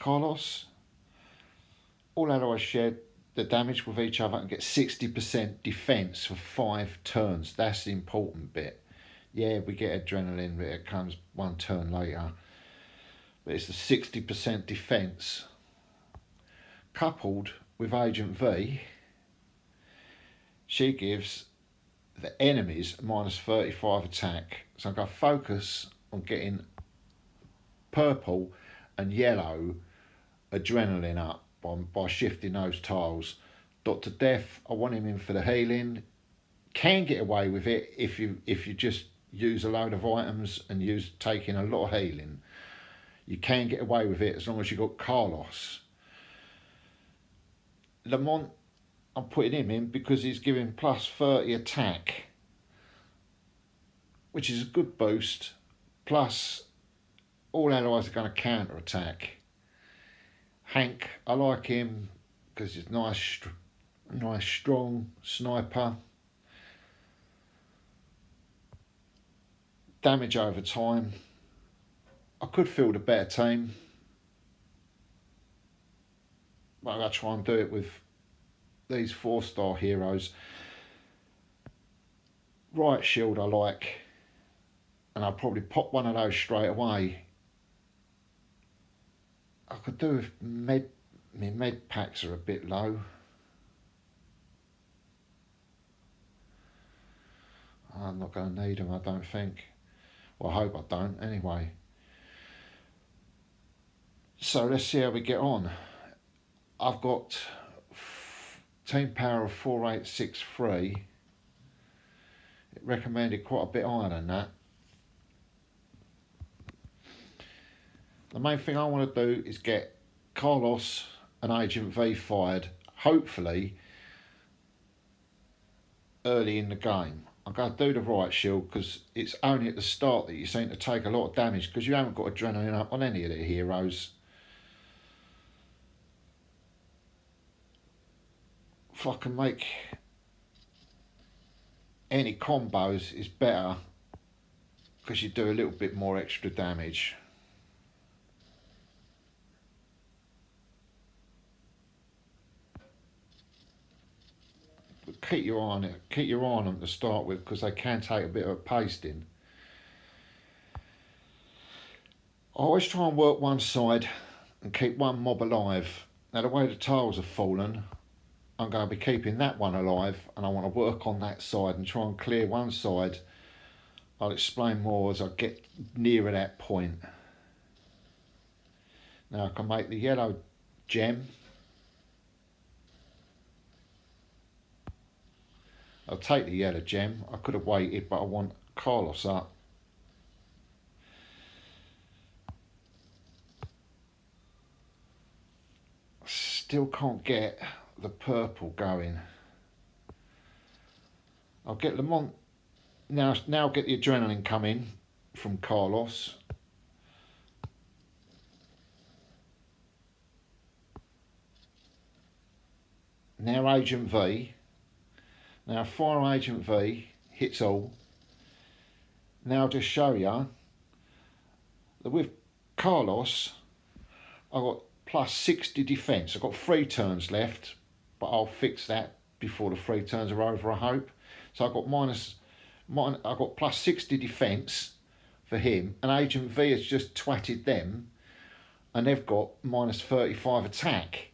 Carlos. All allies share the damage with each other and get 60% defense for 5 turns. That's the important bit. Yeah, we get adrenaline, but it comes 1 turn later. But it's the 60% defense coupled with Agent V. She gives the enemies minus 35 attack. So I'm going to focus on getting purple and yellow adrenaline up by shifting those tiles. Dr. Death, I want him in for the healing. Can get away with it if you just use a load of items and use taking a lot of healing. You can get away with it as long as you've got Carlos. Lamont, I'm putting him in because he's giving plus 30 attack, which is a good boost. Plus, all allies are going to counter attack. Hank, I like him because he's nice, strong sniper. Damage over time. I could field a better team, but I'm going to try and do it with these 4-star heroes. Riot Shield I like, and I'll probably pop one of those straight away. I could do with my med packs are a bit low. I'm not going to need them, I don't think. Well, I hope I don't anyway. So let's see how we get on. I've got team power of 4863. It recommended quite a bit higher than that. The main thing I want to do is get Carlos and Agent V fired, hopefully early in the game. I'm going to do the Riot Shield because it's only at the start that you seem to take a lot of damage because you haven't got adrenaline up on any of the heroes. If I can make any combos is better because you do a little bit more extra damage. But keep your eye on it. Keep your eye on them to start with because they can take a bit of a pasting. I always try and work one side and keep one mob alive. Now the way the tiles have fallen, I'm going to be keeping that one alive and I want to work on that side and try and clear one side. I'll explain more as I get nearer that point. Now I can make the yellow gem. I'll take the yellow gem. I could have waited, but I want Carlos up. Still can't get the purple going. I'll get Lamont now get the adrenaline coming from Carlos. Now Agent V. Now Fire Agent V hits all. Now I'll just show you that with Carlos I've got plus 60 defence. I've got 3 turns left, but I'll fix that before the 3 turns are over, I hope. So I've got I've got plus 60 defence for him, and Agent V has just twatted them, and they've got minus 35 attack.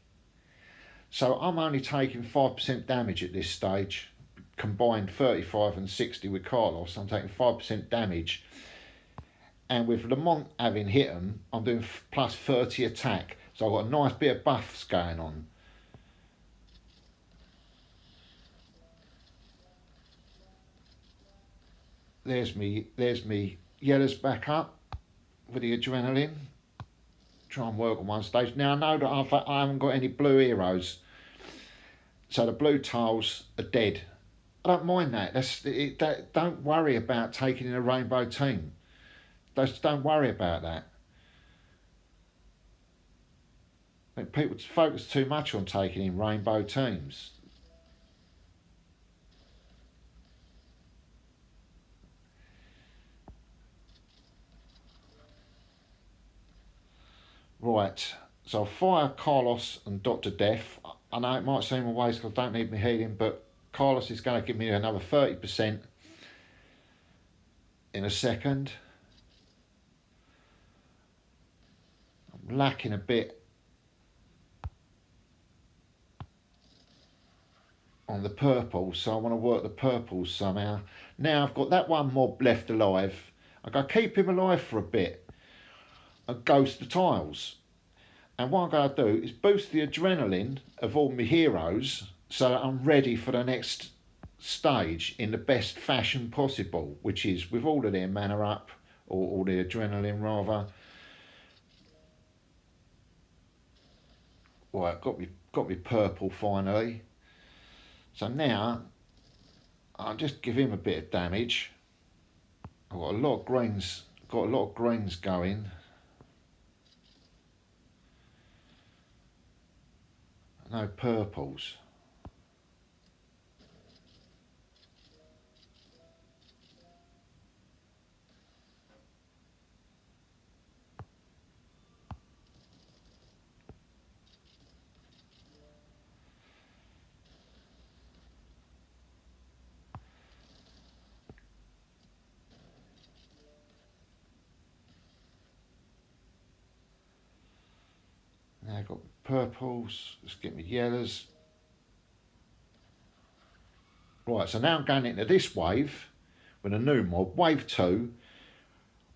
So I'm only taking 5% damage at this stage, combined 35 and 60 with Carlos. I'm taking 5% damage. And with Lamont having hit them, I'm doing plus 30 attack. So I've got a nice bit of buffs going on. There's me yellows back up with the adrenaline. Try and work on one stage. Now I know that I haven't got any blue heroes, so the blue tiles are dead. I don't mind that. Don't worry about taking in a rainbow team. Just don't worry about that. I think people focus too much on taking in rainbow teams. Right, So I'll fire Carlos and Dr. Death. I know it might seem a waste because I don't need my healing, but Carlos is going to give me another 30% in a second. I'm lacking a bit on the purple, so I want to work the purples somehow. Now I've got that one mob left alive. I'm going to keep him alive for a bit and ghost the tiles. And what I'm going to do is boost the adrenaline of all my heroes so that I'm ready for the next stage in the best fashion possible, which is with all of their mana up, or all the adrenaline rather. Right, got me purple finally. So now I'll just give him a bit of damage. I've got a lot of greens, going. No purples. Now I've got purples, let's get me yellows. Right, so now I'm going into this wave with a new mob, wave 2.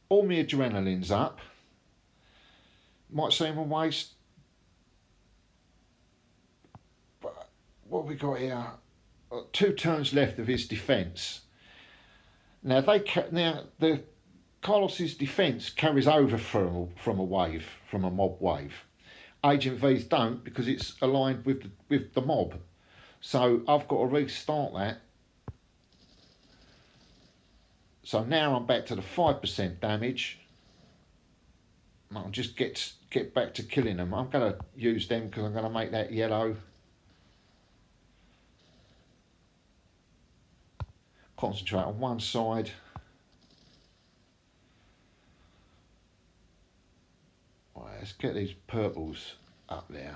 All my adrenaline's up. Might seem a waste, but what have we got here? 2 turns left of his defence. Now the Carlos's defence carries over from a wave, from a mob wave. Agent V's don't, because it's aligned with the mob. So I've got to restart that. So now I'm back to the 5% damage. I'll just get back to killing them. I'm going to use them because I'm going to make that yellow. Concentrate on one side. Right, let's get these purples up there.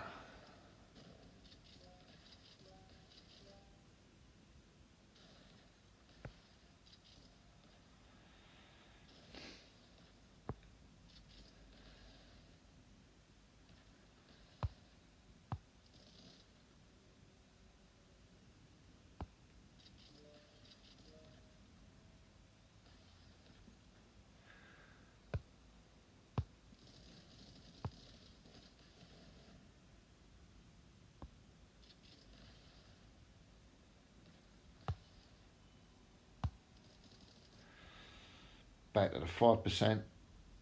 Back to the 5%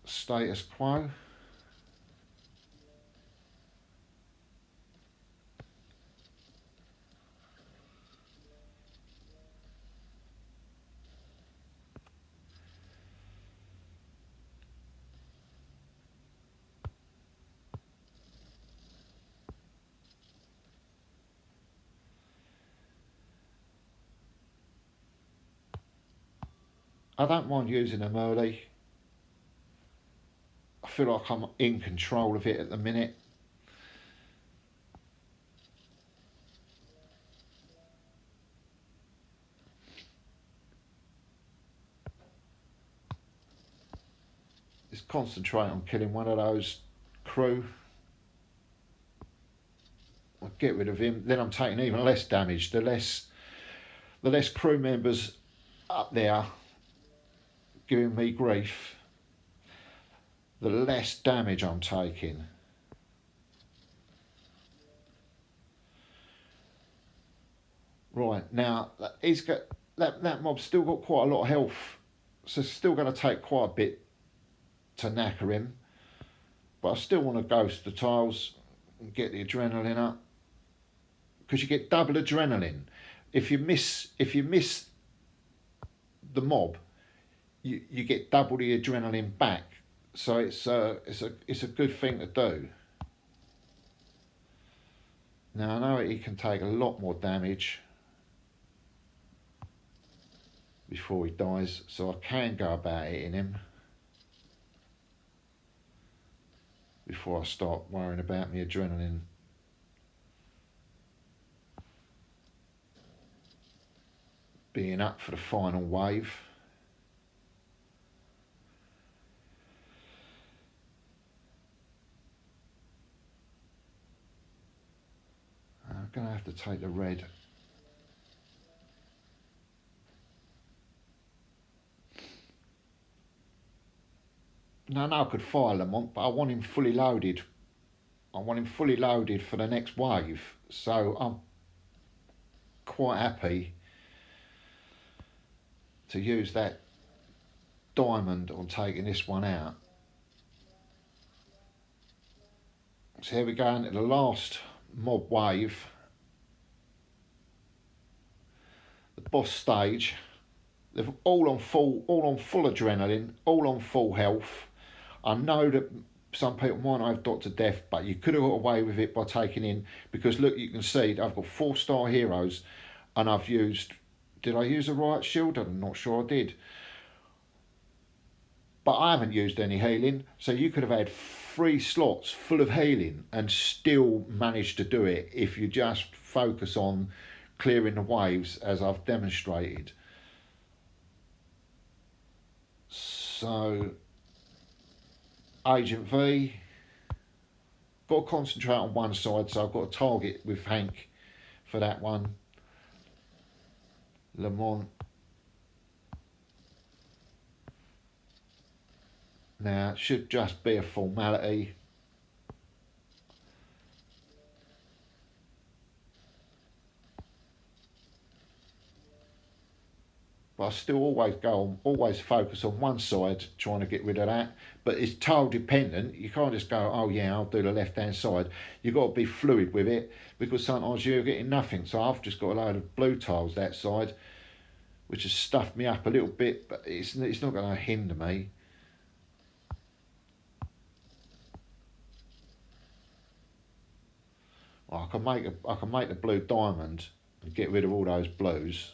status quo. I don't mind using them early. I feel like I'm in control of it at the minute. Just concentrate on killing one of those crew. I'll get rid of him. Then I'm taking even less damage. The less crew members up there giving me grief, the less damage I'm taking. Right, now he's got that mob's still got quite a lot of health, so it's still going to take quite a bit to knacker him. But I still want to ghost the tiles and get the adrenaline up, because you get double adrenaline. If you miss the mob, you get double the adrenaline back. So it's a good thing to do. Now I know he can take a lot more damage before he dies, so I can go about hitting him before I start worrying about my adrenaline. Being up for the final wave. I'm going to have to take the red. No, I could fire Lamont, but I want him fully loaded. I want him fully loaded for the next wave. So I'm quite happy to use that diamond on taking this one out. So here we go into the last mob wave. The boss stage. They're all on full adrenaline, all on full health. I know that some people might not have Dr. Death, but you could have got away with it by taking in, because look, you can see I've got 4-star heroes, and I've used, did I use a riot shield? I'm not sure I did. But I haven't used any healing, so you could have had 3 slots full of healing and still managed to do it if you just focus on clearing the waves as I've demonstrated. So Agent V, got to concentrate on one side, so I've got a target with Hank for that one. Lamont. Now, it should just be a formality. But I still always focus on one side, trying to get rid of that. But it's tile dependent. You can't just go, oh yeah, I'll do the left hand side. You've got to be fluid with it, because sometimes you're getting nothing. So I've just got a load of blue tiles that side, which has stuffed me up a little bit, but it's not going to hinder me. Well, I can make the blue diamond and get rid of all those blues.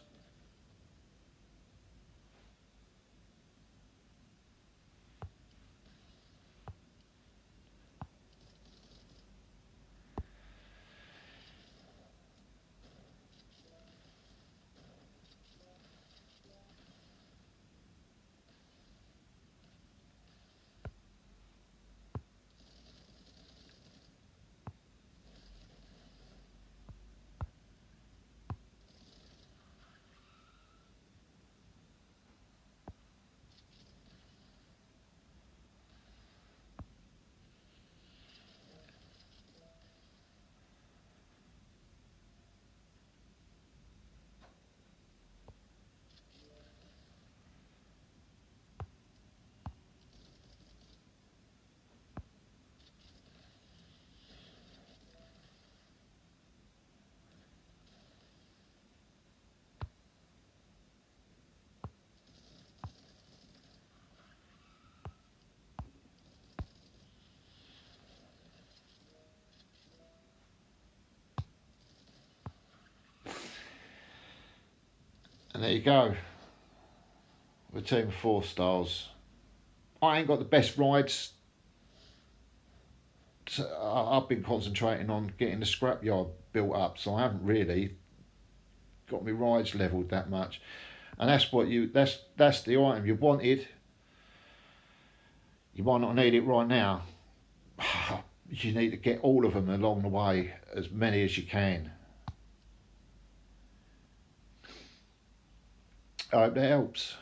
And there you go. We're team 4 stars. I ain't got the best rides. I've been concentrating on getting the scrapyard built up, so I haven't really got my rides levelled that much. And that's what that's the item you wanted. You might not need it right now. You need to get all of them along the way, as many as you can. I hope that helps.